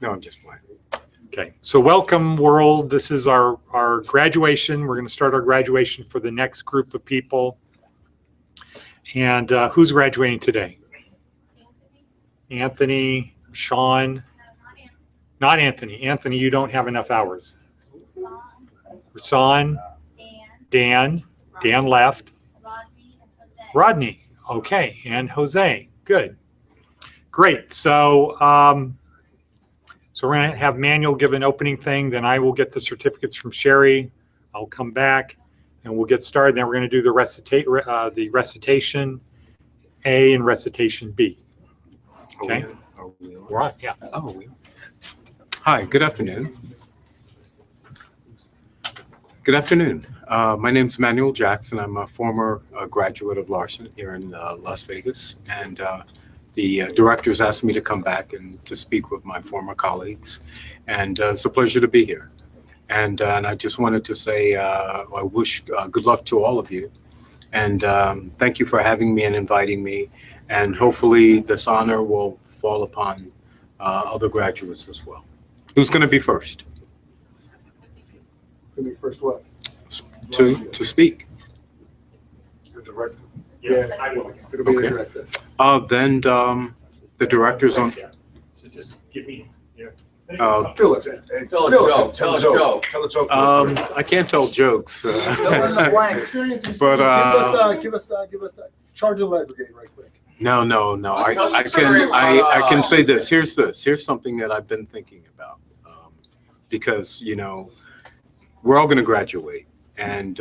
No, I'm just playing. Okay, so welcome world. This is our graduation. We're going to start our graduation for the next group of people. And who's graduating today? Anthony, Sean. Not Anthony. Anthony, you don't have enough hours. Rasan, Dan left. Rodney, okay, and Jose. Good, great. So, so we're going to have Manuel give an opening thing. Then I will get the certificates from Sherry. I'll come back, and we'll get started. Then we're going to do the recitation A and recitation B. Okay. We're on. Yeah. Oh, hi. Good afternoon. Good afternoon. My name is Manuel Jackson. I'm a former graduate of Larson here in Las Vegas, and the directors asked me to come back and to speak with my former colleagues, and it's a pleasure to be here. And I just wanted to say I wish good luck to all of you, and thank you for having me and inviting me, and hopefully this honor will fall upon other graduates as well. Who's going to be first? Gonna be first what? To speak. The director. Yeah, I will. It'll be Okay. the director. Then the directors on. So just give me. Yeah. Phyllis, Tell a joke. Tell a joke. Tell a joke. I can't tell jokes, Fill in the blanks. but give us that. Charge and aggregate right quick. no. I can say this. Here's something that I've been thinking about, because we're all going to graduate, and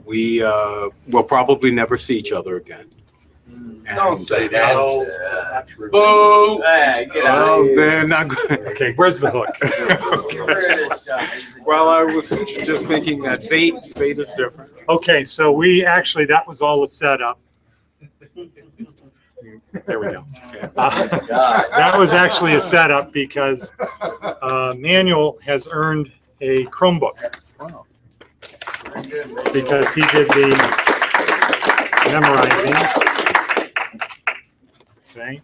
we will probably never see each other again. Don't say that. No, that's not true. Boo! Hey, get out Well, of here. they're not going. Okay, where's the hook? Get rid of this stuff. Well, I was just thinking that fate is different. Okay, so that was all a setup. There we go. God. That was actually a setup because Manuel has earned a Chromebook Wow. because he did the memorizing. Okay,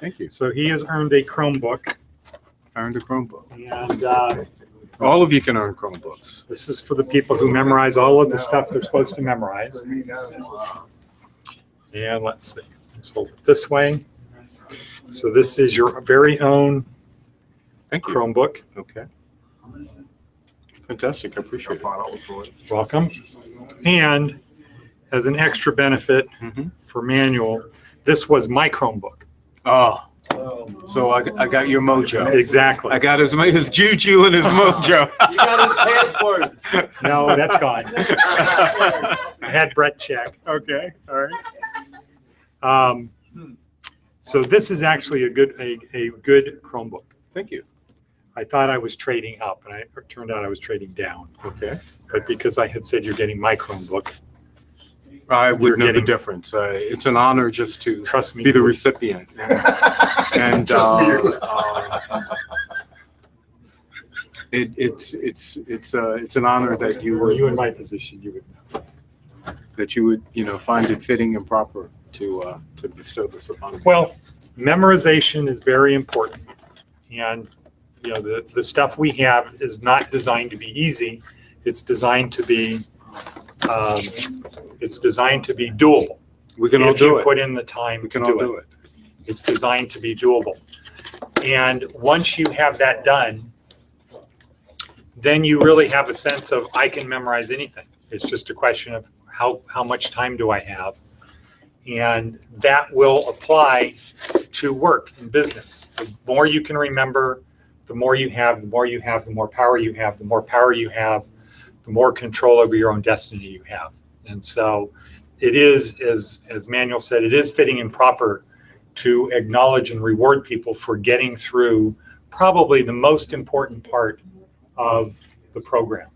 Thank you. so he has earned a Chromebook, I earned a Chromebook. and All of you can earn Chromebooks. this is for the people who memorize all of the stuff they're supposed to memorize. And let's see, let's hold it this way. So this is your very own Thank you. Chromebook. Okay. Fantastic. I appreciate it. Welcome. And as an extra benefit for Manuel, this was my Chromebook. Oh, so I got your mojo. Exactly. I got his juju and his mojo. You got his passwords. No, that's gone. I had Brett check. Okay. All right. So this is actually a good Chromebook. Thank you. I thought I was trading up, and it turned out I was trading down. Okay. But because I had said you're getting my Chromebook, I would You're know the getting- difference. It's an honor just to trust me. be the recipient. And it's an honor that you Were you in would my position, you would know. find it fitting and proper to bestow this upon me. Well, memorization is very important. And, the stuff we have is not designed to be easy. It's designed to be, doable. We can all If you do it. put in the time We to can all do it. It's designed to be doable. And once you have that done, then you really have a sense of, I can memorize anything. It's just a question of how much time do I have? And that will apply to work and business. The more you can remember, the more you have, the more you have, the more power you have, the more power you have, the more control over your own destiny you have. And so it is, as Manuel said, it is fitting and proper to acknowledge and reward people for getting through probably the most important part of the program.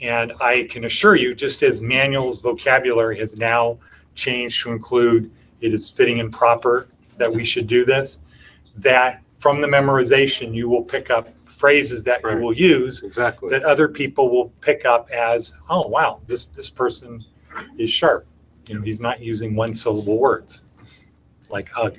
And I can assure you, just as Manuel's vocabulary has now changed to include it is fitting and proper that we should do this, that from the memorization, you will pick up phrases that you will use Exactly. that other people will pick up as, oh, wow, this person is sharp. He's not using one syllable words like ugh.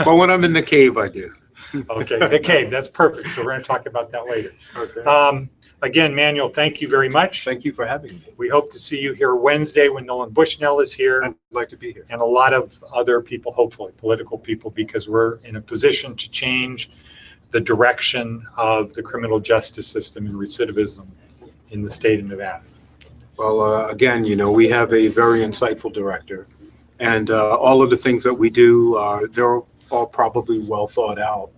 Well, when I'm in the cave, I do. Okay, the cave, that's perfect. So we're going to talk about that later. Okay. Again, Manuel, thank you very much. Thank you for having me. We hope to see you here Wednesday when Nolan Bushnell is here, I'd like to be here. and a lot of other people, hopefully political people, because we're in a position to change the direction of the criminal justice system and recidivism in the state of Nevada. Well, again, we have a very insightful director, and all of the things that we do, they're all probably well thought out.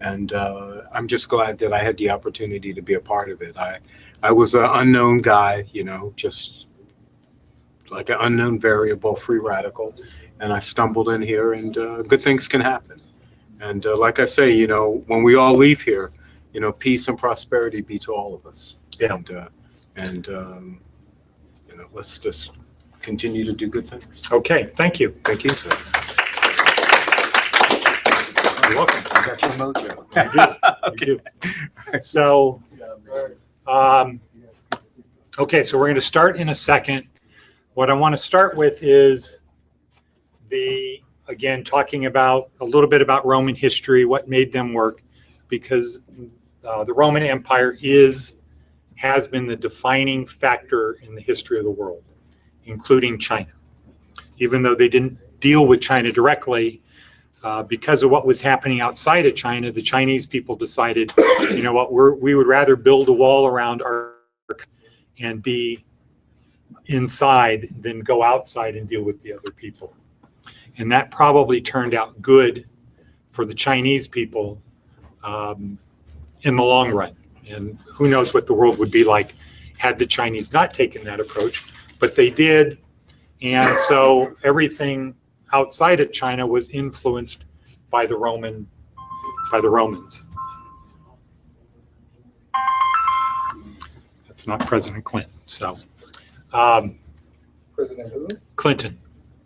And I'm just glad that I had the opportunity to be a part of it. I was an unknown guy, just like an unknown variable, free radical, and I stumbled in here, and good things can happen. And like I say, when we all leave here, peace and prosperity be to all of us. Yeah. And let's just continue to do good things. Okay, thank you. Thank you, sir. You're welcome. I got your mojo. You do. So, okay, so we're going to start in a second. What I want to start with is again, talking about a little bit about Roman history, what made them work, because the Roman Empire has been the defining factor in the history of the world, including China. Even though they didn't deal with China directly, because of what was happening outside of China, the Chinese people decided, you know what, we would rather build a wall around our and be inside than go outside and deal with the other people. And that probably turned out good for the Chinese people in the long run. And who knows what the world would be like had the Chinese not taken that approach, but they did. And so everything outside of China was influenced by the Romans. That's not President Clinton. So President who? Clinton.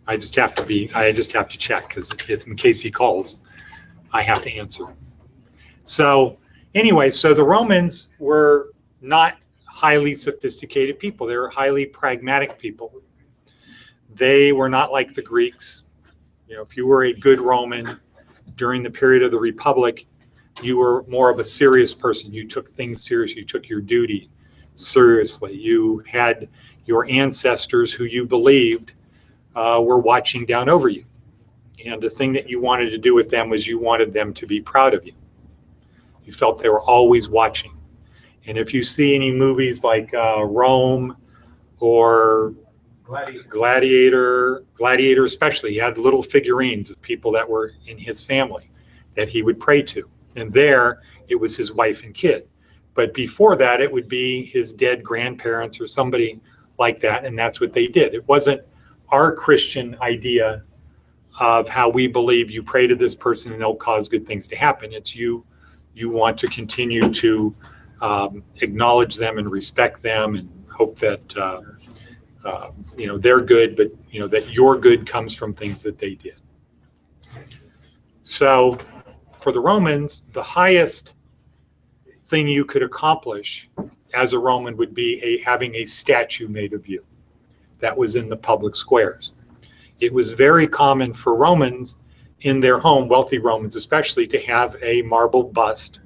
I just have to check, because in case he calls, I have to answer. So anyway, so the Romans were not highly sophisticated people. They were highly pragmatic people. They were not like the Greeks. If you were a good Roman during the period of the Republic, you were more of a serious person. You took things seriously. You took your duty seriously. You had your ancestors who you believed were watching down over you. And the thing that you wanted to do with them was you wanted them to be proud of you. You felt they were always watching. And if you see any movies like Rome or Gladiator especially, he had little figurines of people that were in his family that he would pray to. And there, it was his wife and kid. But before that, it would be his dead grandparents or somebody like that, and that's what they did. It wasn't our Christian idea of how we believe you pray to this person and they'll cause good things to happen. It's you want to continue to acknowledge them and respect them and hope that they're good, but that your good comes from things that they did. So for the Romans, the highest thing you could accomplish as a Roman would be having a statue made of you that was in the public squares. It was very common for Romans in their home, wealthy Romans especially, to have a marble bust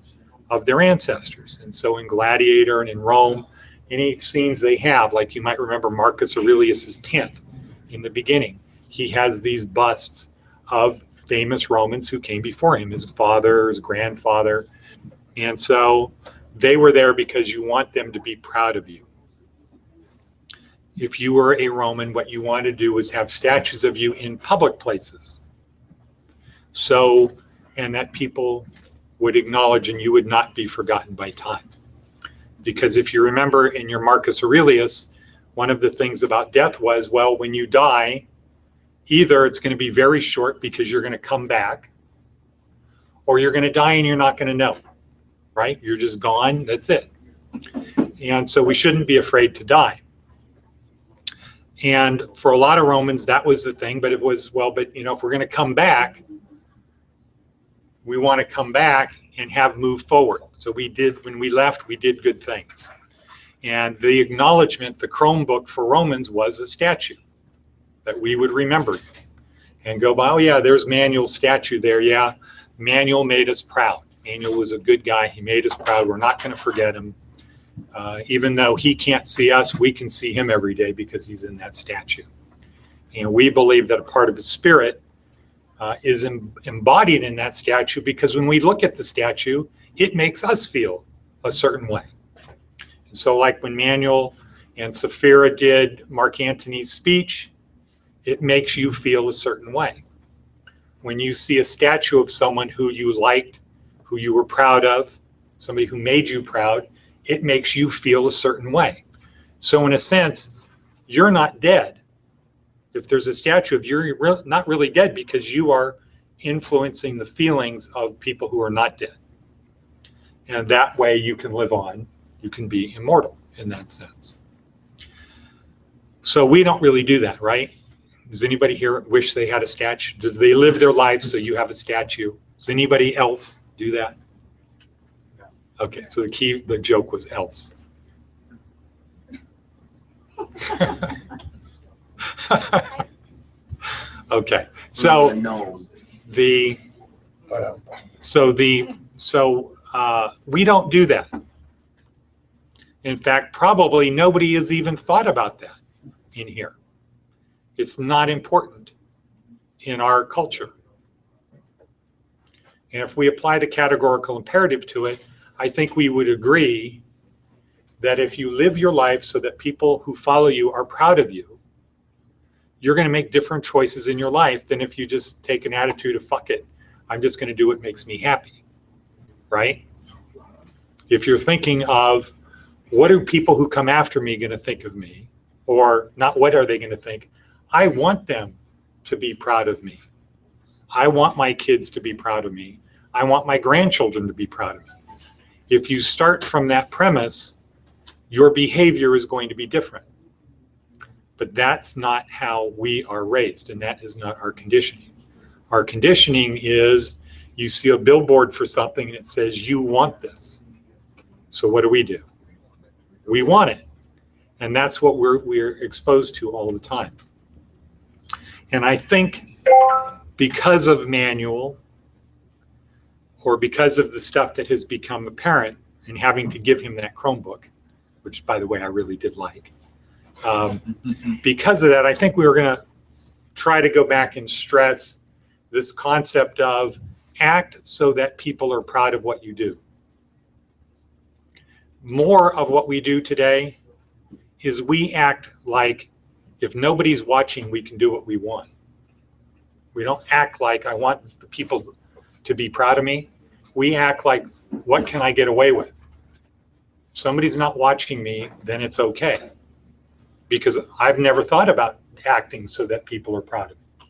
of their ancestors. And so in Gladiator and in Rome, any scenes they have, like you might remember Marcus Aurelius's tent in the beginning, he has these busts of famous Romans who came before him, his father, his grandfather. And so they were there because you want them to be proud of you. If you were a Roman, what you wanted to do was have statues of you in public places. So, and that people would acknowledge and you would not be forgotten by time. Because if you remember in your Marcus Aurelius, one of the things about death was, well, when you die, either it's going to be very short because you're going to come back, or you're going to die and you're not going to know, right? You're just gone, that's it. And so we shouldn't be afraid to die. And for a lot of Romans, that was the thing, but it was, well, but if we're going to come back, we want to come back and have moved forward. So when we left, we did good things. And the acknowledgement, the Chromebook for Romans was a statue that we would remember and go by, oh yeah, there's Manuel's statue there. Yeah, Manuel made us proud. Manuel was a good guy. He made us proud. We're not going to forget him. Even though he can't see us, we can see him every day because he's in that statue. And we believe that a part of his spirit is embodied in that statue, because when we look at the statue, it makes us feel a certain way. And so like when Manuel and Sapphira did Mark Antony's speech, it makes you feel a certain way. When you see a statue of someone who you liked, who you were proud of, somebody who made you proud, it makes you feel a certain way. So in a sense, you're not dead. If there's a statue of you, you're not really dead, because you are influencing the feelings of people who are not dead. And that way you can live on. You can be immortal in that sense. So we don't really do that, right? Does anybody here wish they had a statue? Do they live their life so you have a statue? Does anybody else do that? Okay, so the joke was else. Okay, so we don't do that. In fact, probably nobody has even thought about that in here. It's not important in our culture. And if we apply the categorical imperative to it, I think we would agree that if you live your life so that people who follow you are proud of you, you're going to make different choices in your life than if you just take an attitude of fuck it, I'm just going to do what makes me happy, right? If you're thinking of what are people who come after me going to think of me, or not what are they going to think, I want them to be proud of me. I want my kids to be proud of me. I want my grandchildren to be proud of me. If you start from that premise, your behavior is going to be different. But that's not how we are raised, and that is not our conditioning. Our conditioning is you see a billboard for something and it says, you want this. So what do? We want it. And that's what we're exposed to all the time. And I think because of Manuel, or because of the stuff that has become apparent, and having to give him that Chromebook, which, by the way, I really did like. Because of that, I think we were going to try to go back and stress this concept of act so that people are proud of what you do. More of what we do today is we act like if nobody's watching, we can do what we want. We don't act like I want the people to be proud of me. We act like, what can I get away with? If somebody's not watching me, then it's okay. Because I've never thought about acting so that people are proud of me.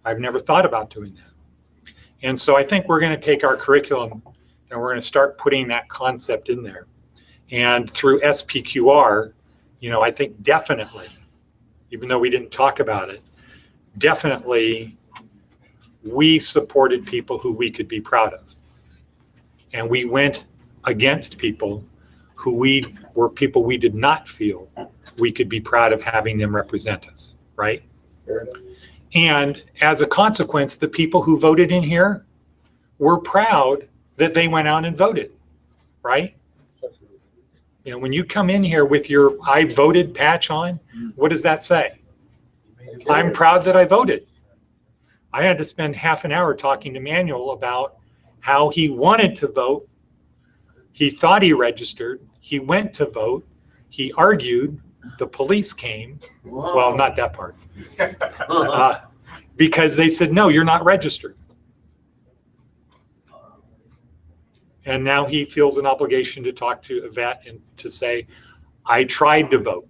I've never thought about doing that. And so I think we're going to take our curriculum and we're going to start putting that concept in there. And through SPQR, I think definitely, even though we didn't talk about it, definitely we supported people who we could be proud of. And we went against people who were people we did not feel we could be proud of having them represent us, right? Fair enough. And as a consequence, the people who voted in here were proud that they went out and voted, right? When you come in here with your I voted patch on, what does that say? I'm proud that I voted. I had to spend half an hour talking to Manuel about how he wanted to vote. He thought he registered. He went to vote. He argued. The police came. Whoa. Well, not that part. Because they said, no, you're not registered. And now he feels an obligation to talk to Yvette and to say, I tried to vote,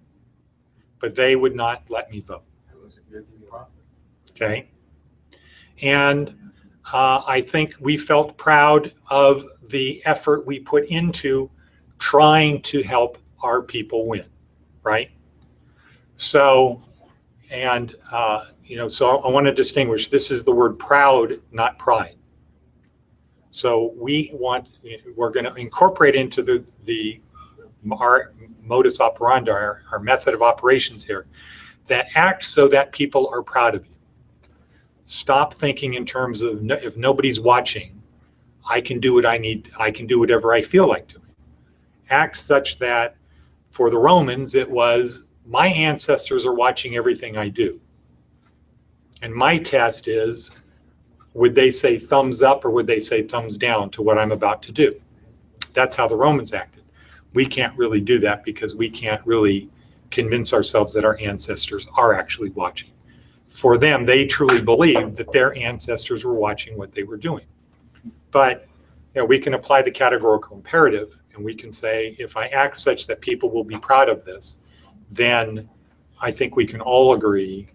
but they would not let me vote. Okay. And I think we felt proud of the effort we put into trying to help our people win, right? So, and, so I want to distinguish, this is the word proud, not pride. So we're going to incorporate into our modus operandi, our method of operations here, that act so that people are proud of you. Stop thinking in terms of if nobody's watching, I can do what I need. I can do whatever I feel like doing. Act such that for the Romans, it was my ancestors are watching everything I do. And my test is, would they say thumbs up or would they say thumbs down to what I'm about to do? That's how the Romans acted. We can't really do that because we can't really convince ourselves that our ancestors are actually watching. For them, they truly believed that their ancestors were watching what they were doing. But we can apply the categorical imperative, and we can say, if I act such that people will be proud of this, then I think we can all agree,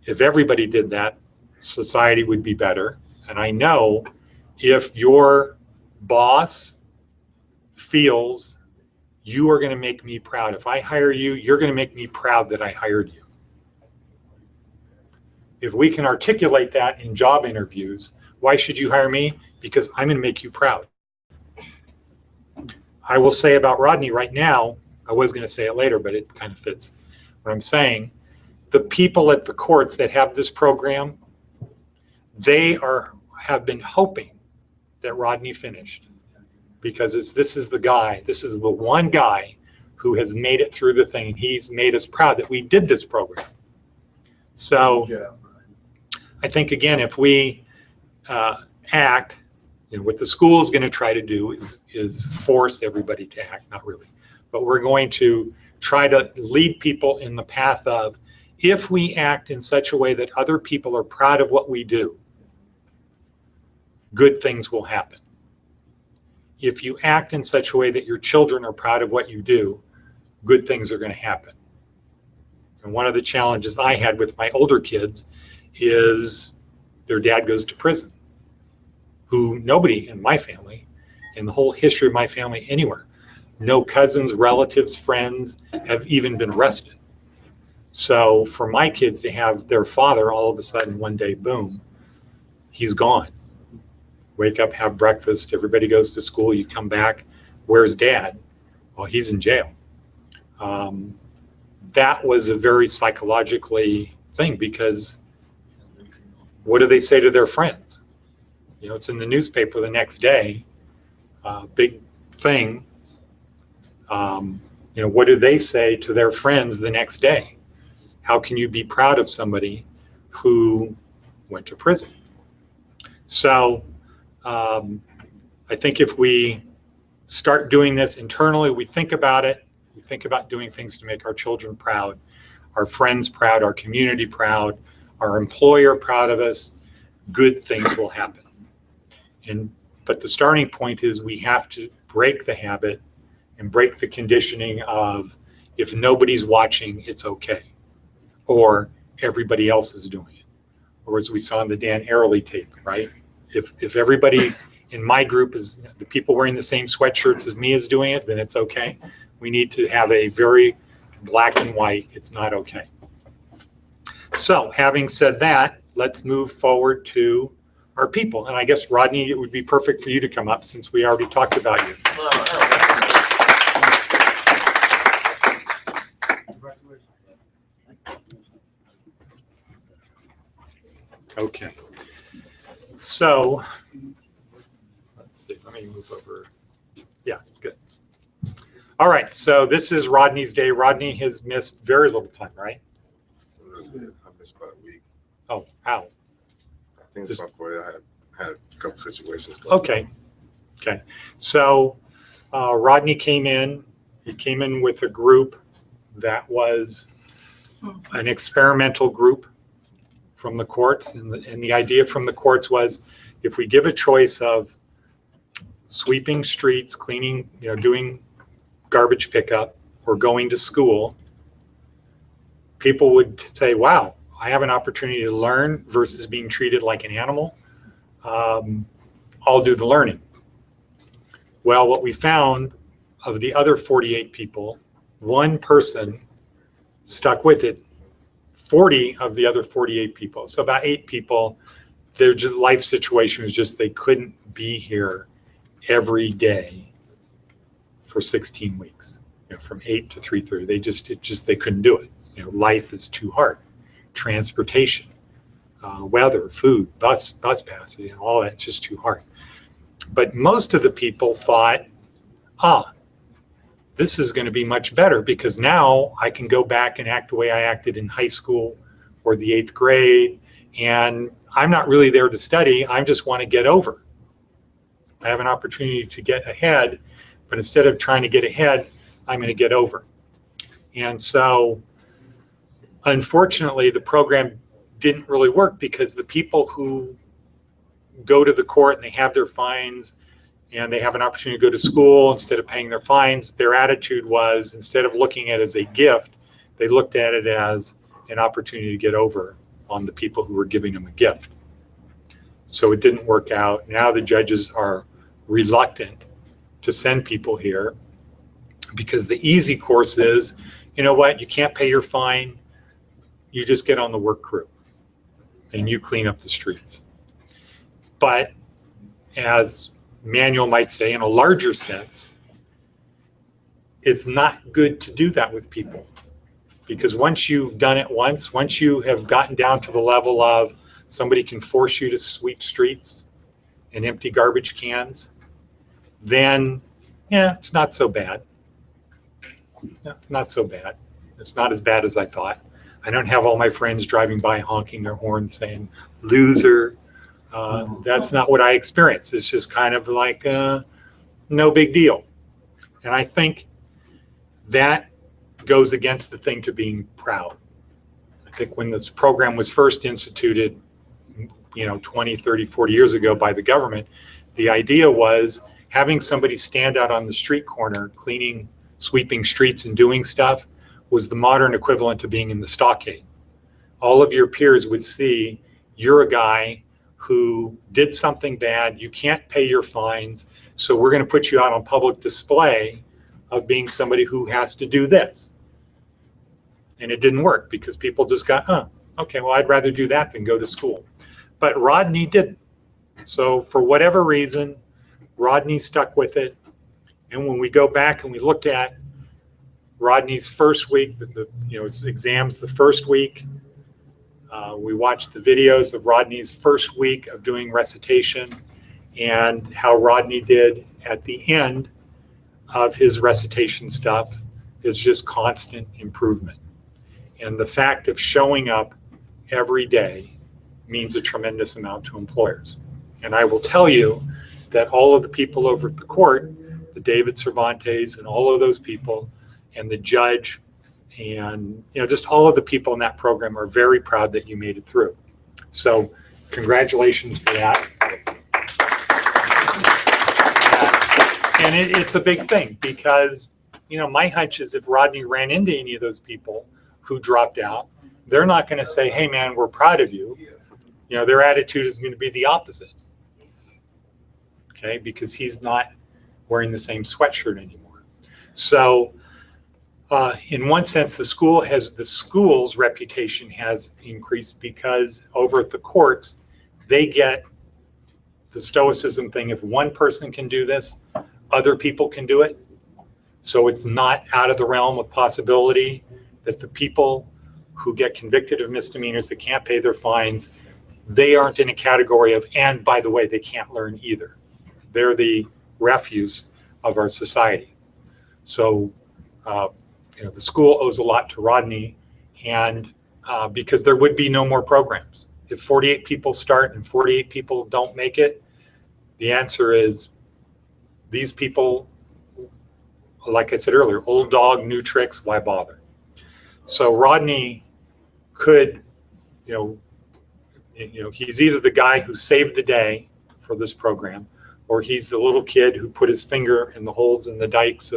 if everybody did that, society would be better. And I know if your boss feels you are going to make me proud, if I hire you, you're going to make me proud that I hired you. If we can articulate that in job interviews, why should you hire me? Because I'm going to make you proud. I will say about Rodney right now, I was going to say it later, but it kind of fits what I'm saying. The people at the courts that have this program, they have been hoping that Rodney finished, because this is the one guy who has made it through the thing, and he's made us proud that we did this program. So I think, again, if we act, what the school is going to try to do is force everybody to act, not really, but we're going to try to lead people in the path of, if we act in such a way that other people are proud of what we do, good things will happen. If you act in such a way that your children are proud of what you do, good things are going to happen. And one of the challenges I had with my older kids is their dad goes to prison, who nobody in my family, in the whole history of my family anywhere, no cousins, relatives, friends have even been arrested. So for my kids to have their father all of a sudden one day, boom, he's gone. Wake up, have breakfast, everybody goes to school, you come back, where's dad? Well, he's in jail. That was a very psychologically thing, because what do they say to their friends? It's in the newspaper the next day, big thing. What do they say to their friends the next day? How can you be proud of somebody who went to prison? So I think if we start doing this internally, we think about it, we think about doing things to make our children proud, our friends proud, our community proud, our employer proud of us, good things will happen. But the starting point is we have to break the habit and break the conditioning of, if nobody's watching, it's okay, or everybody else is doing it. Or as we saw in the Dan Ariely tape, right? If everybody in my group is, the people wearing the same sweatshirts as me is doing it, then it's okay. We need to have a very black and white, it's not okay. So having said that, let's move forward to our people. And I guess, Rodney, it would be perfect for you to come up since we already talked about you. Okay. So let's see, let me move over. Yeah, good. All right, so this is Rodney's day. Rodney has missed very little time, right? I missed about a week. Oh, how? I think it's about 40. I had a couple situations. Okay. Okay. So Rodney came in. He came in with a group that was an experimental group from the courts. And the idea from the courts was, if we give a choice of sweeping streets, cleaning, doing garbage pickup, or going to school, people would say, wow, I have an opportunity to learn versus being treated like an animal. I'll do the learning. Well, what we found, of the other 48 people, one person stuck with it. 40 of the other 48 people, so about 8 people, their life situation was just they couldn't be here every day for 16 weeks, from 8 to 3:30. They couldn't do it. Life is too hard. Transportation, weather, food, bus passes, all that's just too hard. But most of the people thought, this is going to be much better because now I can go back and act the way I acted in high school or the 8th grade. And I'm not really there to study. I just want to get over. I have an opportunity to get ahead, but instead of trying to get ahead, I'm going to get over. And so, unfortunately, the program didn't really work because the people who go to the court and they have their fines and they have an opportunity to go to school instead of paying their fines, their attitude was, instead of looking at it as a gift, they looked at it as an opportunity to get over on the people who were giving them a gift. So it didn't work out. Now the judges are reluctant to send people here because the easy course is, you know what, you can't pay your fine, you just get on the work crew and you clean up the streets. But as Manuel might say, in a larger sense, it's not good to do that with people. Because once you've done it once you have gotten down to the level of somebody can force you to sweep streets and empty garbage cans, then, yeah, it's not so bad. Yeah, not so bad. It's not as bad as I thought. I don't have all my friends driving by honking their horns saying, loser. That's not what I experience. It's just kind of like, no big deal. And I think that goes against the thing to being proud. I think when this program was first instituted, 20, 30, 40 years ago by the government, the idea was having somebody stand out on the street corner, cleaning, sweeping streets and doing stuff was the modern equivalent to being in the stockade. All of your peers would see you're a guy who did something bad, you can't pay your fines, so we're going to put you out on public display of being somebody who has to do this. And it didn't work because people just got, okay, well, I'd rather do that than go to school. But Rodney didn't. So for whatever reason, Rodney stuck with it. And when we go back and we looked at Rodney's first week, his exams the first week, we watched the videos of Rodney's first week of doing recitation and how Rodney did at the end of his recitation stuff. It's just constant improvement. And the fact of showing up every day means a tremendous amount to employers. And I will tell you that all of the people over at the court, the David Cervantes and all of those people, and the judge, and just all of the people in that program are very proud that you made it through. So congratulations for that. And it's a big thing because, my hunch is if Rodney ran into any of those people who dropped out, they're not going to say, hey man, we're proud of you. Their attitude is going to be the opposite. Okay, because he's not wearing the same sweatshirt anymore. So in one sense, the school's reputation has increased because over at the courts, they get the stoicism thing. If one person can do this, other people can do it. So it's not out of the realm of possibility that the people who get convicted of misdemeanors that can't pay their fines, they aren't in a category of, and by the way, they can't learn either. They're the refuse of our society. So, the school owes a lot to Rodney, and because there would be no more programs. If 48 people start and 48 people don't make it, the answer is these people, like I said earlier, old dog, new tricks, why bother? So Rodney could, he's either the guy who saved the day for this program, or he's the little kid who put his finger in the holes in the dikes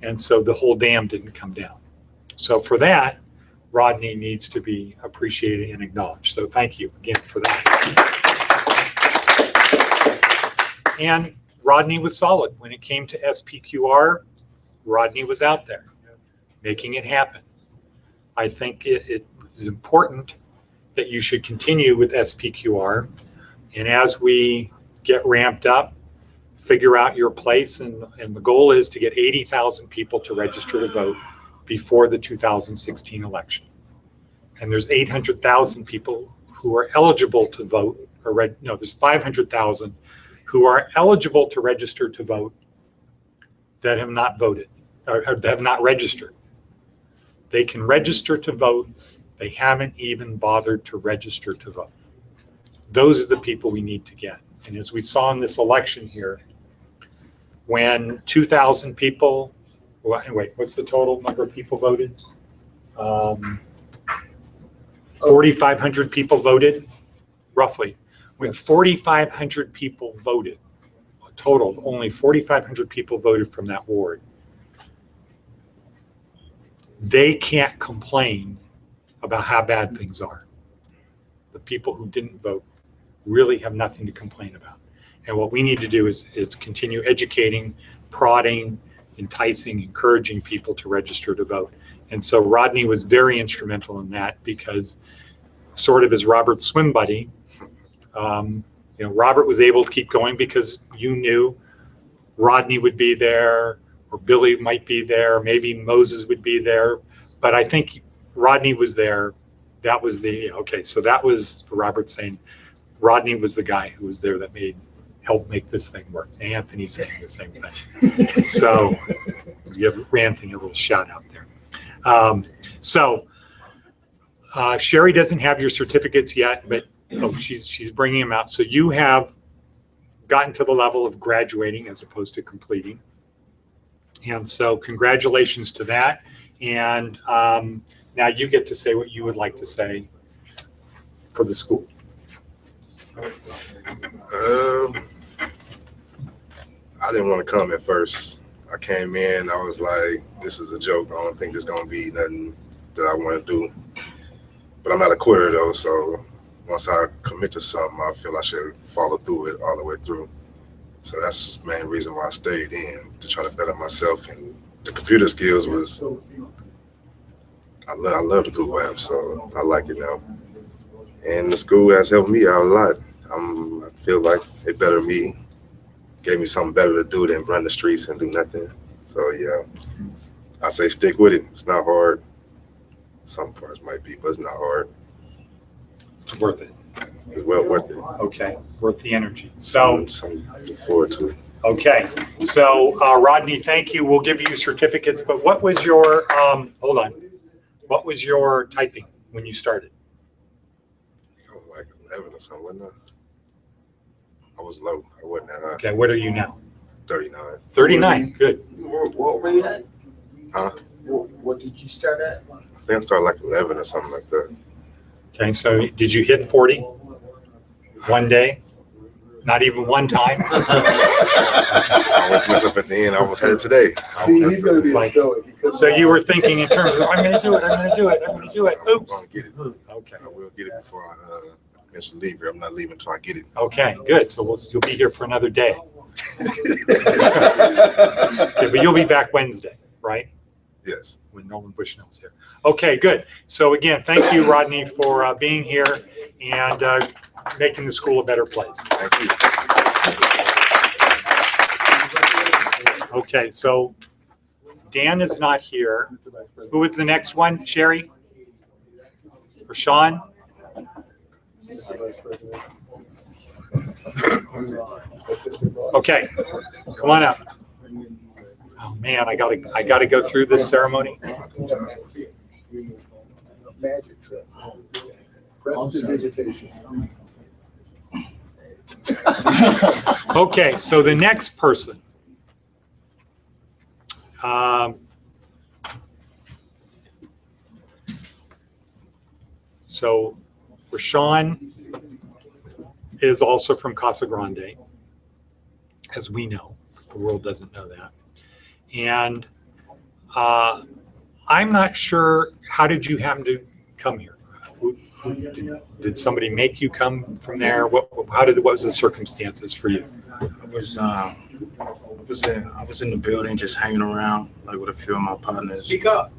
and so the whole dam didn't come down. So for that, Rodney needs to be appreciated and acknowledged. So thank you again for that. And Rodney was solid. When it came to SPQR, Rodney was out there making it happen. I think it is important that you should continue with SPQR. And as we get ramped up, figure out your place. And the goal is to get 80,000 people to register to vote before the 2016 election. And there's 800,000 people who are eligible to vote, there's 500,000 who are eligible to register to vote that have not voted or have not registered. They can register to vote. They haven't even bothered to register to vote. Those are the people we need to get. And as we saw in this election here, when 2,000 people, wait, what's the total number of people voted? 4,500 people voted, roughly. When 4,500 people voted, a total of only 4,500 people voted from that ward, they can't complain about how bad things are. The people who didn't vote really have nothing to complain about. And what we need to do is continue educating, prodding, enticing, encouraging people to register to vote. And so Rodney was very instrumental in that because sort of as Robert's swim buddy, Robert was able to keep going because you knew Rodney would be there, or Billy might be there, maybe Moses would be there. But I think Rodney was there. That was so that was Robert saying Rodney was the guy who was there that helped make this thing work. Anthony saying the same thing. So give Anthony a little shout out there. Sherry doesn't have your certificates yet, but she's bringing them out. So you have gotten to the level of graduating as opposed to completing. And so congratulations to that. And now you get to say what you would like to say for the school. I didn't want to come at first. I came in, I was like, this is a joke. I don't think there's going to be nothing that I want to do. But I'm not a quitter though, so once I commit to something, I feel I should follow through it all the way through. So that's the main reason why I stayed in, to try to better myself. And the computer skills was, I love the Google app, so I like it now. And the school has helped me out a lot. I feel like it bettered me, gave me something better to do than run the streets and do nothing. So yeah, I say stick with it. It's not hard. Some parts might be, but it's not hard. It's worth it. It's well worth it. Okay, worth the energy. So, something to look forward to. okay, so Rodney, thank you. We'll give you certificates. But what was your hold on? What was your typing when you started? I was like 11 or something, wasn't I? I was low. I wasn't that high. Okay, what are you now? 39. 39. Good. What were you at? Huh? What did you start at? I think I started like 11 or something like that. Okay, so did you hit 40 one day? Not even one time? I always mess up at the end. I almost had it today. See, he's gonna be a Like- stoic. He couldn't- So you were thinking in terms of, I'm going to do it, I'm going to do it, I'm going to do it. I'm Oops. gonna get it. Okay. I will get it before I eventually leave here. I'm not leaving until I get it. Okay, good. So you'll be here for another day. Okay, but you'll be back Wednesday, right? Yes. When Nolan Bushnell's here. Okay, good. So again, thank you, Rodney, for being here and making the school a better place. Thank you. Okay, so Dan is not here. Who is the next one? Sherry? Or Sean? Mr. Vice President. Okay, come on up. Oh man, I gotta go through this ceremony. Magic trust. Prestidigitation. Okay, so the next person. So Rashawn is also from Casa Grande, as we know. The world doesn't know that. And I'm not sure, how did you happen to come here? Did somebody make you come from there? What was the circumstances for you? I was in the building just hanging around like with a few of my partners. Speak up.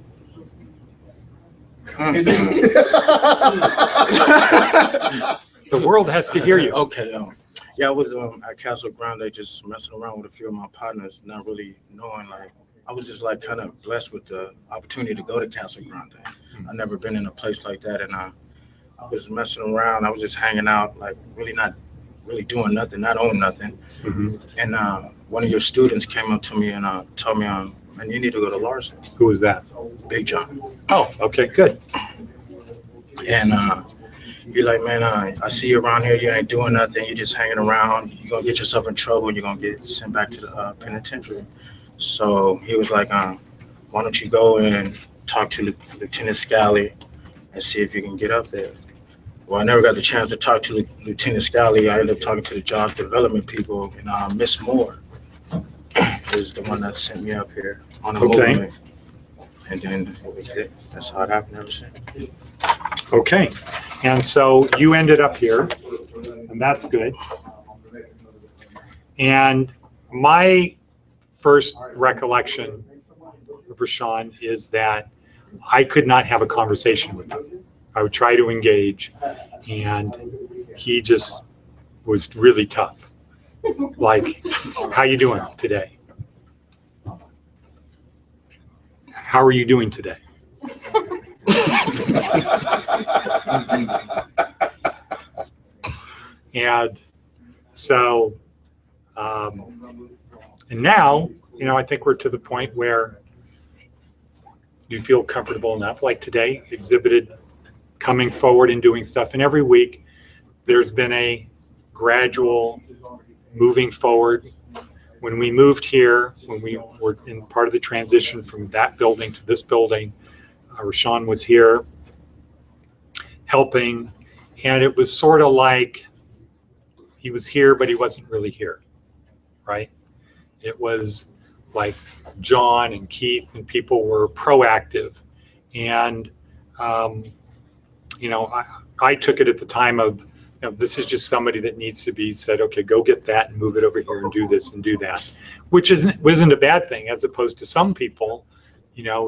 The world has to hear you. Okay, yeah, I was at Casa Grande just messing around with a few of my partners, not really knowing, like, I was just like kind of blessed with the opportunity to go to Casa Grande. I've never been in a place like that, and I was messing around. I was just hanging out, like really not really doing nothing, not on nothing. Mhm. And one of your students came up to me and told me, man, you need to go to Larson, Who was that? Big John. Oh, okay, good. And you're like, man, I see you around here. You ain't doing nothing. You're just hanging around. You're going to get yourself in trouble and you're going to get sent back to the penitentiary. So he was like, why don't you go and talk to Lieutenant Scally and see if you can get up there. Well, I never got the chance to talk to Lieutenant Scally. I ended up talking to the job development people, and Miss Moore is the one that sent me up here on a Okay. movement. And then it was it. That's how it happened ever since. Okay, and so you ended up here, and that's good. And my first recollection of Rashawn is that I could not have a conversation with him. I would try to engage, and he just was really tough. Like, how you doing today? How are you doing today? And so, and now, I think we're to the point where you feel comfortable enough, like today, exhibited coming forward and doing stuff. And every week, there's been a gradual moving forward. When we moved here, when we were in part of the transition from that building to this building, Rashawn was here helping. And it was sort of like he was here, but he wasn't really here, right? It was like John and Keith and people were proactive. And, I took it at the time of, this is just somebody that needs to be said, okay, go get that and move it over here and do this and do that, which wasn't a bad thing, as opposed to some people,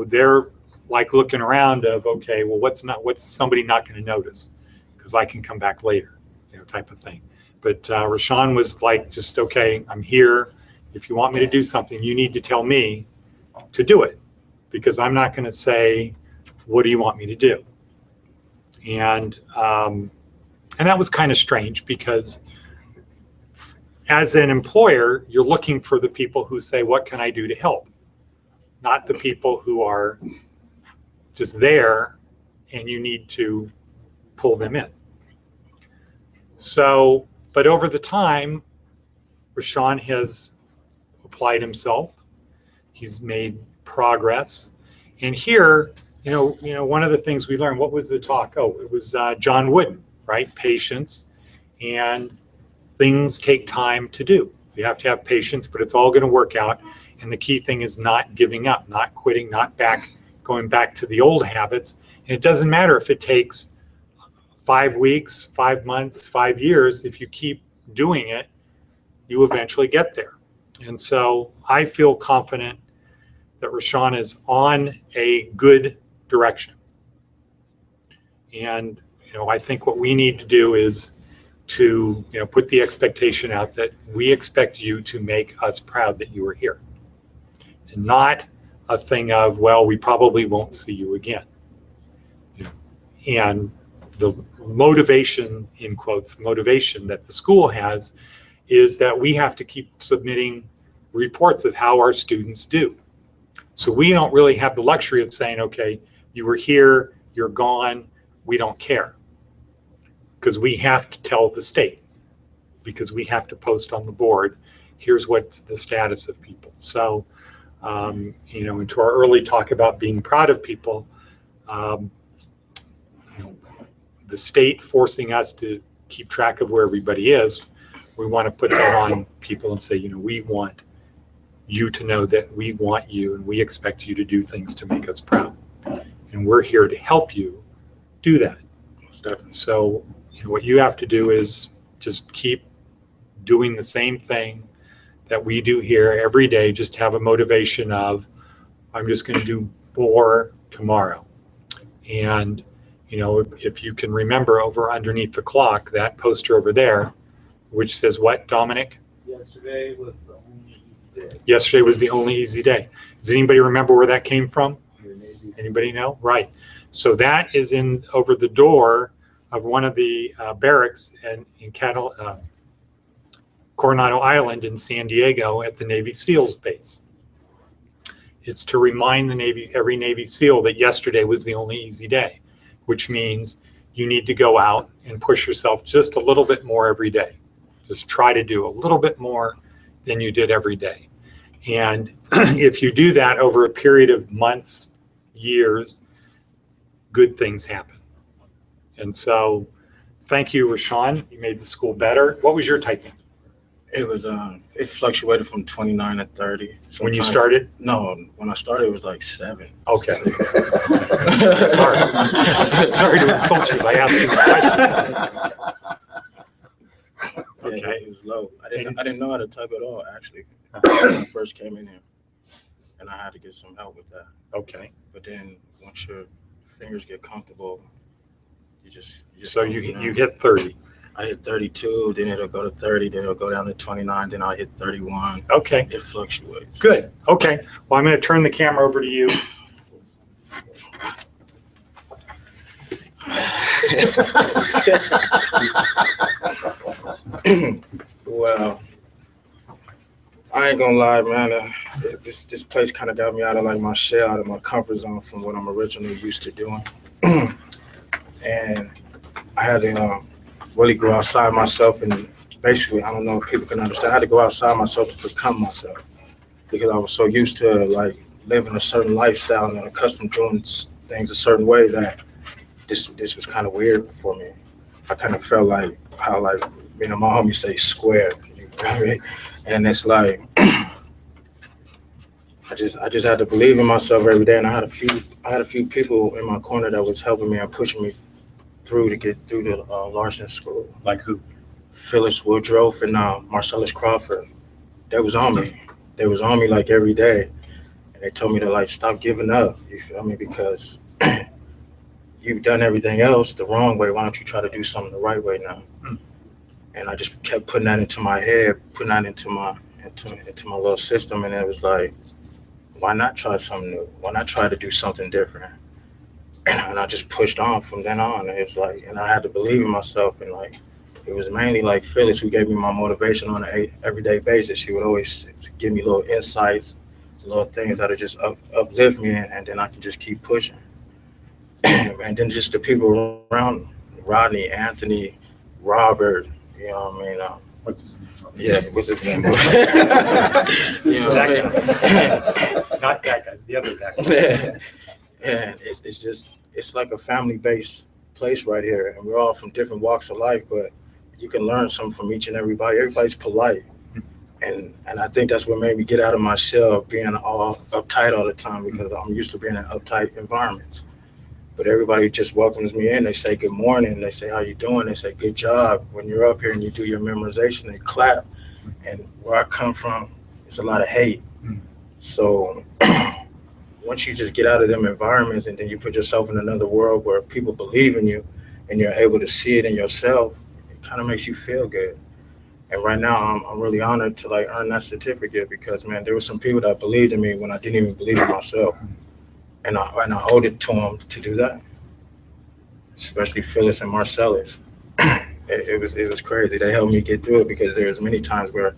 they're like looking around of, okay, well, what's somebody not going to notice because I can come back later, type of thing. But Rashawn was like, just, okay, I'm here. If you want me to do something, you need to tell me to do it, because I'm not going to say, what do you want me to do? And that was kind of strange, because as an employer, you're looking for the people who say, what can I do to help? Not the people who are just there and you need to pull them in. So, but over the time, Rashawn has applied himself. He's made progress. And here, one of the things we learned, what was the talk? Oh, it was John Wooden, right? Patience, and things take time to do. You have to have patience, but it's all going to work out. And the key thing is not giving up, not quitting, not going back to the old habits. And it doesn't matter if it takes 5 weeks, 5 months, 5 years. If you keep doing it, you eventually get there. And so I feel confident that Rashawn is on a good direction. And, I think what we need to do is to, put the expectation out that we expect you to make us proud that you are here. And not a thing of, well, we probably won't see you again. And the motivation, in quotes, the motivation that the school has is that we have to keep submitting reports of how our students do. So we don't really have the luxury of saying, okay, you were here, you're gone, we don't care. Because we have to tell the state, because we have to post on the board, here's what's the status of people. So, into our early talk about being proud of people, the state forcing us to keep track of where everybody is, we want to put that on people and say, we want you to know that we want you and we expect you to do things to make us proud. And we're here to help you do that. So, what you have to do is just keep doing the same thing that we do here every day. Just have a motivation of, I'm just going to do more tomorrow. And, if you can remember over underneath the clock, that poster over there, which says what, Dominic? Yesterday was the only easy day. Yesterday was the only easy day. Does anybody remember where that came from? Anybody know? Right. So that is over the door of one of the barracks and in Coronado Island in San Diego at the Navy SEALs base. It's to remind every Navy SEAL that yesterday was the only easy day, which means you need to go out and push yourself just a little bit more every day. Just try to do a little bit more than you did every day. And if you do that over a period of months, years, good things happen. And so thank you, Rashawn. You made the school better. What was your typing? It was it fluctuated from 29 to 30. When you Sometimes- started? No, when I started it was like 7. Okay. Sorry to insult you by asking the question. Okay. Okay. It was low. I didn't know how to type at all, actually, when I first came in here. And I had to get some help with that. Okay. But then once your fingers get comfortable, you just So go from you there. hit 30. I hit 32, then it'll go to 30, then it'll go down to 29, then I'll hit 31. Okay. It fluctuates. Good. Okay. Well, I'm going to turn the camera over to you. Well, I ain't gonna lie, man. This place kind of got me out of like my shell, out of my comfort zone from what I'm originally used to doing. And I had to really go outside myself, and basically, I don't know if people can understand, I had to go outside myself to become myself, because I was so used to like living a certain lifestyle and accustomed to doing things a certain way that this was kind of weird for me. I kind of felt like how, like, you know, my homies say square, you know what I mean? And it's like I just had to believe in myself every day, and I had a few people in my corner that was helping me and pushing me through to get through the Larson school. Like who? Phyllis Woodruff and Marcellus Crawford. They was on me. They was on me like every day, and they told me to like stop giving up. You feel me? Because you've done everything else the wrong way. Why don't you try to do something the right way now? And I just kept putting that into my head, putting that into my little system, and it was like, why not try something new? Why not try to do something different? And I just pushed on from then on. And it was like, and I had to believe in myself, and like, it was mainly like Phyllis who gave me my motivation on an everyday basis. She would always give me little insights, little things that would just uplift me, and then I could just keep pushing. And then just the people around, Rodney, Anthony, Robert, you know what I mean? What's his name? Yeah, what's his name? You know, That guy. Not that guy, the other guy. and it's like a family-based place right here, and we're all from different walks of life, but you can learn something from each and everybody. Everybody's polite, and I think that's what made me get out of my shell, being all uptight all the time, because I'm used to being in uptight environments. But everybody just welcomes me in. They say good morning. They say how you doing. They say good job. When you're up here and you do your memorization, they clap. And where I come from, it's a lot of hate. So once you just get out of them environments, and then you put yourself in another world where people believe in you and you're able to see it in yourself, it kind of makes you feel good. And right now I'm really honored to like earn that certificate, because man, there were some people that believed in me when I didn't even believe in myself. And I owed it to them to do that, especially Phyllis and Marcellus. It was crazy. They helped me get through it, because there was many times where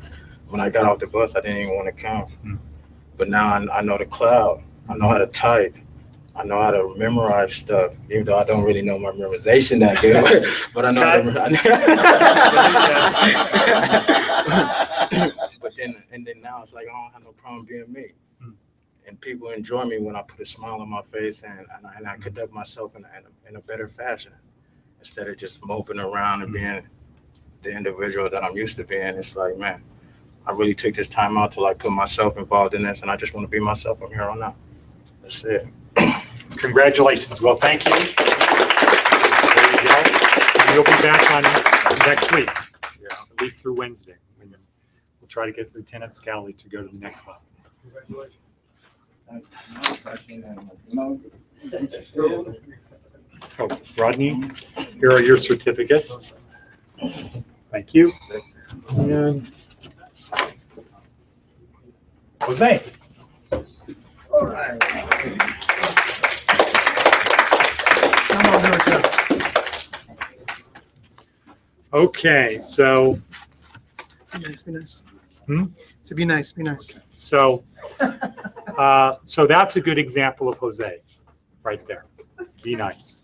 when I got off the bus, I didn't even want to come. But now I know the cloud. I know how to type. I know how to memorize stuff, even though I don't really know my memorization that good. But I know how to. But then now it's like I don't have no problem being me. And people enjoy me when I put a smile on my face, and I conduct myself in a better fashion, instead of just moping around and being the individual that I'm used to being. It's like, man, I really took this time out to like put myself involved in this, and I just want to be myself from here on out. That's it. Congratulations. Well, thank you. There you go. And you'll be back on next week, at least through Wednesday. We'll try to get Lieutenant Scally to go to the next level. Congratulations. Oh, Rodney, here are your certificates. Thank you. And Jose. All right. Come on, here we go. Okay, so Be nice, be nice. Hmm? So be nice, be nice. So, so that's a good example of Jose, right there. Be nice.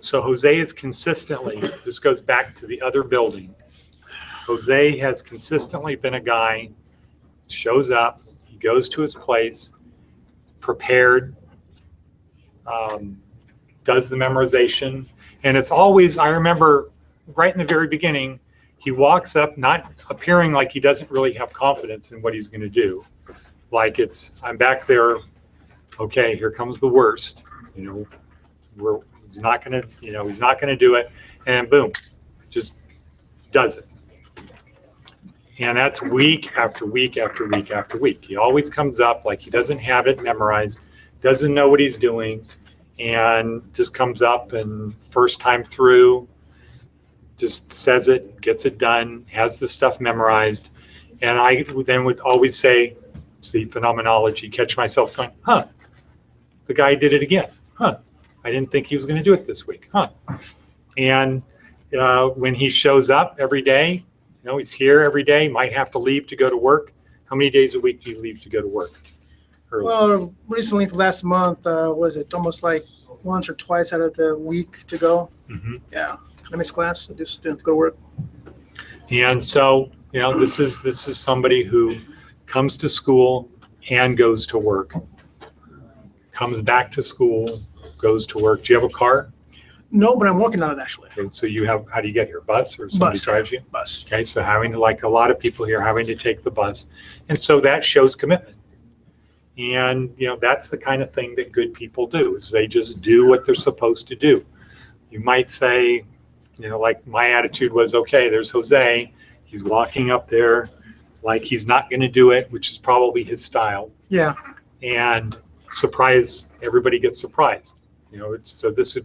So Jose is consistently, this goes back to the other building. Jose has consistently been a guy, shows up, he goes to his place, prepared, does the memorization. And it's always, I remember right in the very beginning, he walks up, not appearing like he doesn't really have confidence in what he's going to do. Like I'm back there, okay, here comes the worst. You know, he's not going to do it. And boom, just does it. And that's week after week after week after week. He always comes up like he doesn't have it memorized, doesn't know what he's doing, and just comes up and first time through, just says it, gets it done, has the stuff memorized. And I then would always say, see phenomenology, catch myself going, huh, the guy did it again. Huh, I didn't think he was going to do it this week. Huh. And when he shows up every day, you know, he's here every day, might have to leave to go to work. How many days a week do you leave to go to work? Early? Well, recently for last month, was it almost like once or twice out of the week to go? Mm-hmm. Yeah, I miss class. I just didn't go to work. And so, you know, this is somebody who comes to school and goes to work, comes back to school, goes to work. Do you have a car? No, but I'm working on it actually. Okay, so how do you get here? Bus or somebody Bus. drives you? Bus. Okay, so like a lot of people here, having to take the bus. And so that shows commitment. And, you know, that's the kind of thing that good people do, is they just do what they're supposed to do. You might say, you know, like my attitude was, okay, there's Jose. He's walking up there like he's not going to do it, which is probably his style. Yeah. And everybody gets surprised. You know, so this would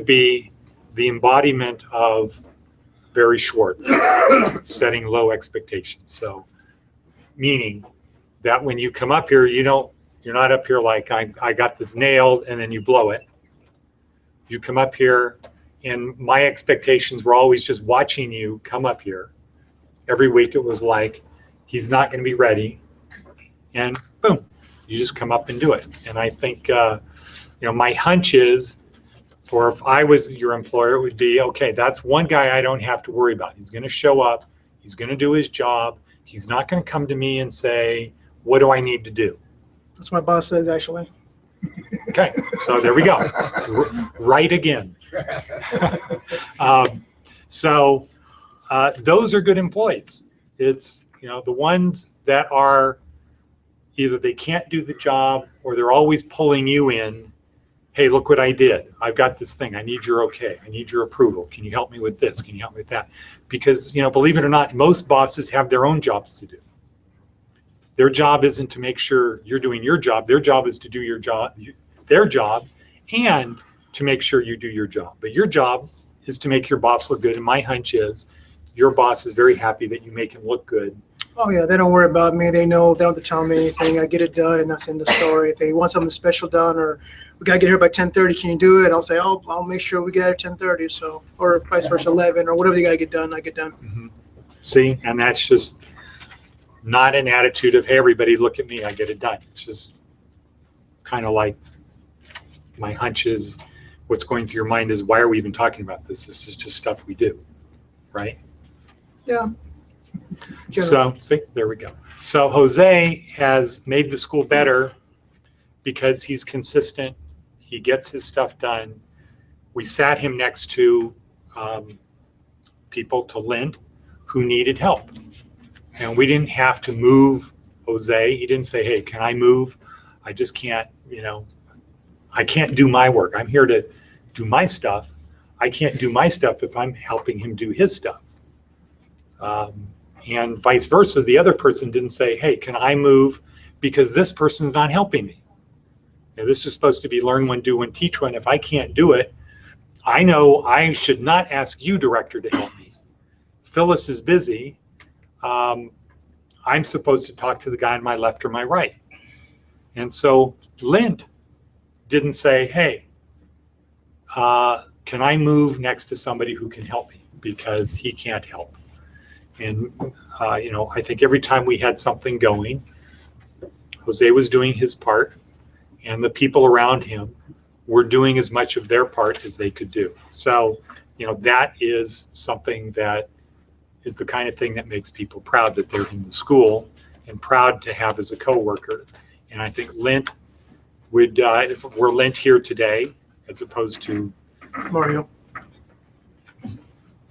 be the embodiment of Barry Schwartz, setting low expectations. So meaning that when you come up here, you're not up here like I got this nailed and then you blow it. You come up here and my expectations were always just watching you come up here. Every week it was like, he's not going to be ready. And boom, you just come up and do it. And I think, my hunch is, or if I was your employer, it would be, okay, that's one guy I don't have to worry about. He's going to show up. He's going to do his job. He's not going to come to me and say, what do I need to do? That's what my boss says actually. Okay, so there we go. Right again. Those are good employees. It's, the ones that are either they can't do the job or they're always pulling you in. Hey, look what I did. I've got this thing. I need your okay. I need your approval. Can you help me with this? Can you help me with that? Because, believe it or not, most bosses have their own jobs to do. Their job isn't to make sure you're doing your job. Their job is to do their job and to make sure you do your job. But your job is to make your boss look good. And my hunch is your boss is very happy that you make him look good. Oh yeah, they don't worry about me. They know they don't have to tell me anything. I get it done, and that's in the story. If they want something special done, or we gotta get here by 10:30, can you do it? I'll say, I'll make sure we get here at 10:30. So, or vice versa, 11, or whatever they gotta get done, I get done. Mm-hmm. See, and that's just not an attitude of, hey, everybody, look at me, I get it done. It's just kind of like my hunch is, what's going through your mind is, why are we even talking about this? This is just stuff we do, right? Yeah. So, see, there we go. So Jose has made the school better because he's consistent. He gets his stuff done. We sat him next to people to lend who needed help. And we didn't have to move Jose. He didn't say, hey, can I move? I just can't, I can't do my work. I'm here to do my stuff. I can't do my stuff if I'm helping him do his stuff. And vice versa, the other person didn't say, hey, can I move because this person's not helping me? This is supposed to be learn one, do one, teach one. If I can't do it, I know I should not ask you, director, to help me. Phyllis is busy. I'm supposed to talk to the guy on my left or my right. And so Lind didn't say, hey, can I move next to somebody who can help me? because he can't help. And, I think every time we had something going, Jose was doing his part, and the people around him were doing as much of their part as they could do. So, that is something that is the kind of thing that makes people proud that they're in the school and proud to have as a coworker. And I think Lint would, if we're Lint here today, as opposed to Mario.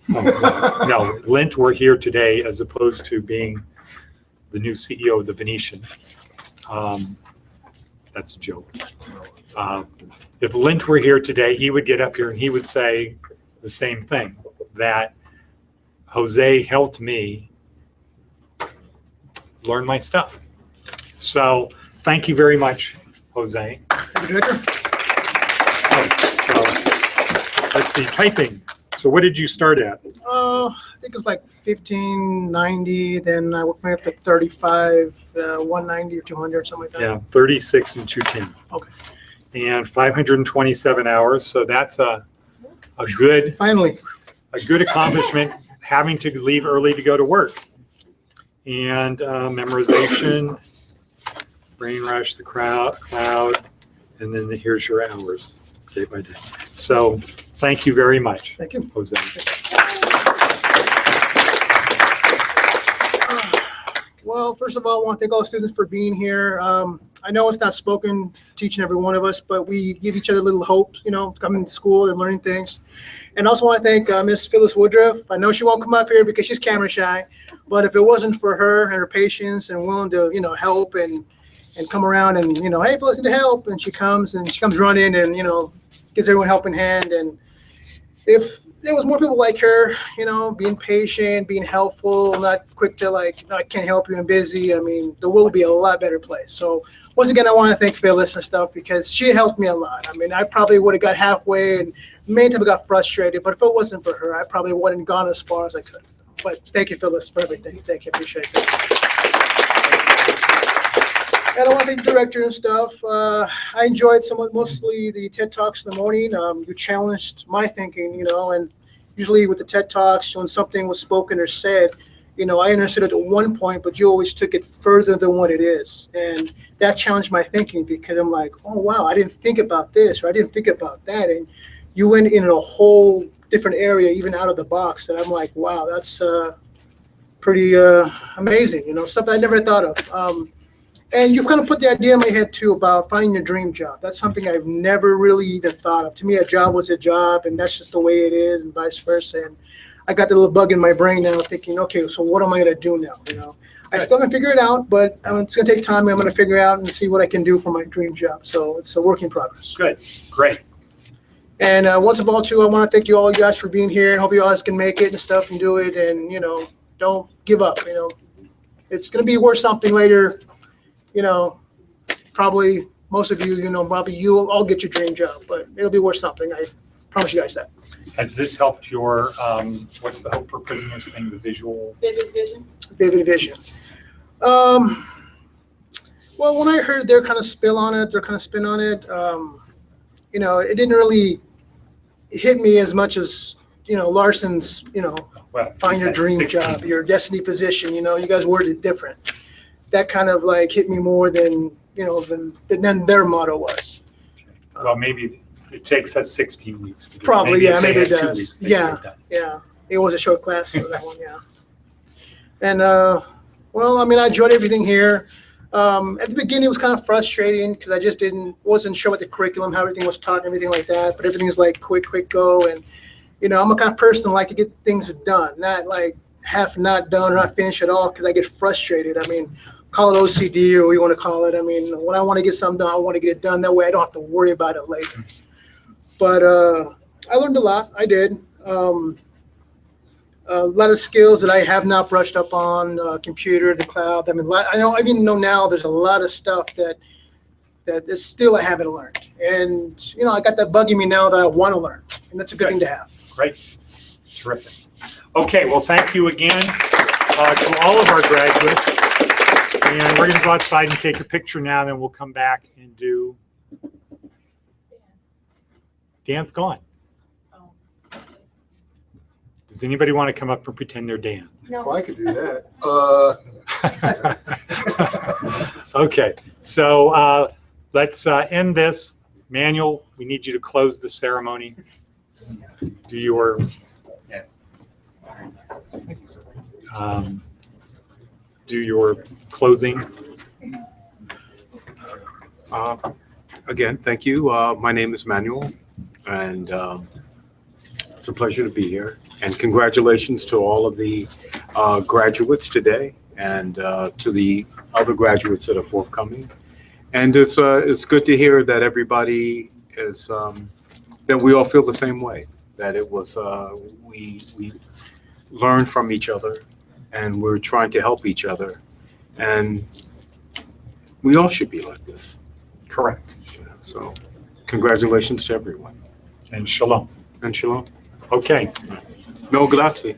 no, Lint were here today as opposed to being the new CEO of the Venetian. That's a joke. If Lint were here today, he would get up here and he would say the same thing, that Jose helped me learn my stuff. So thank you very much, Jose. Thank you, Director. So, let's see, typing. So what did you start at? I think it was like 1590. Then I worked my way up to 35, 190 or 200, something like that. Yeah, 36 and 210. Okay. And 527 hours. So that's a good Finally. accomplishment, having to leave early to go to work. And memorization, brain rush, the cloud, and then here's your hours day by day. So thank you very much, Thank you. Jose. Well, first of all, I want to thank all the students for being here. I know it's not spoken to each and every one of us, but we give each other a little hope, coming to school and learning things. And also want to thank Miss Phyllis Woodruff. I know she won't come up here because she's camera shy, but if it wasn't for her and her patience and willing to, help and come around and, hey, Phyllis, need help. And she comes running and, gives everyone a helping hand. And if there was more people like her, being patient, being helpful, not quick to I can't help you, I'm busy. I mean, the world would be a lot better place. So once again, I want to thank Phyllis and stuff because she helped me a lot. I mean, I probably would have got halfway and many times I got frustrated, but if it wasn't for her, I probably wouldn't gone as far as I could. But thank you, Phyllis, for everything. Thank you, appreciate it. And I want to thank the director and stuff. I enjoyed mostly the TED Talks in the morning. You challenged my thinking, and usually with the TED Talks, when something was spoken or said, I understood it at one point, but you always took it further than what it is. And that challenged my thinking because I'm like, oh, wow, I didn't think about this or I didn't think about that. And you went in a whole different area, even out of the box. And I'm like, wow, that's pretty amazing, stuff that I never thought of. And you kind of put the idea in my head, too, about finding your dream job. That's something I've never really even thought of. To me, a job was a job, and that's just the way it is, and vice versa. And I got the little bug in my brain now thinking, okay, so what am I going to do now? I still haven't figured it out, but it's going to take time. I'm going to figure out and see what I can do for my dream job. So it's a work in progress. Good, great. And once of all, too, I want to thank you guys for being here. I hope you guys can make it and stuff and do it. And, don't give up. It's going to be worth something later. Probably most of you, probably you'll all get your dream job, but it'll be worth something. I promise you guys that. Has this helped your, what's the Hope for Prisoners thing, the visual? Vivid vision. Vivid vision. Well, when I heard their kind of spin on it, it didn't really hit me as much as, Larson's, Well, find your dream 16. job, your destiny position, you guys worded it different. That kind of hit me more than, than their motto was. Well, maybe it takes us 16 weeks to do it. Probably, yeah, if they maybe it had 2 does. weeks, they could have done it. Yeah, it was a short class for that one, yeah. And, I enjoyed everything here. At the beginning, it was kind of frustrating because I just wasn't sure what the curriculum, how everything was taught and everything like that. But everything is quick go. And, I'm a kind of person like to get things done, not half not done or not finished at all because I get frustrated. Call it OCD or what you want to call it. When I want to get something done, I want to get it done. That way I don't have to worry about it later. But I learned a lot. I did. A lot of skills that I have not brushed up on, computer, the cloud. I even know now there's a lot of stuff that is still I haven't learned. And, I got that bug in me now that I want to learn. And that's a good thing to have. Great. Terrific. Okay, well, thank you again to all of our graduates. And we're going to go outside and take a picture now, then we'll come back and do. Dan's gone. Oh. Does Does anybody want to come up and pretend they're Dan? Well, I could do that. Okay, so let's end this. Manuel, we need you to close the ceremony. Do your do your closing. Again, thank you. My name is Manuel, and it's a pleasure to be here. And congratulations to all of the graduates today, and to the other graduates that are forthcoming. And it's good to hear that everybody is that we all feel the same way. That it was we learn from each other, and we're trying to help each other, and we all should be like this. Correct. So, congratulations to everyone, And shalom. and shalom. Okay. No grazie.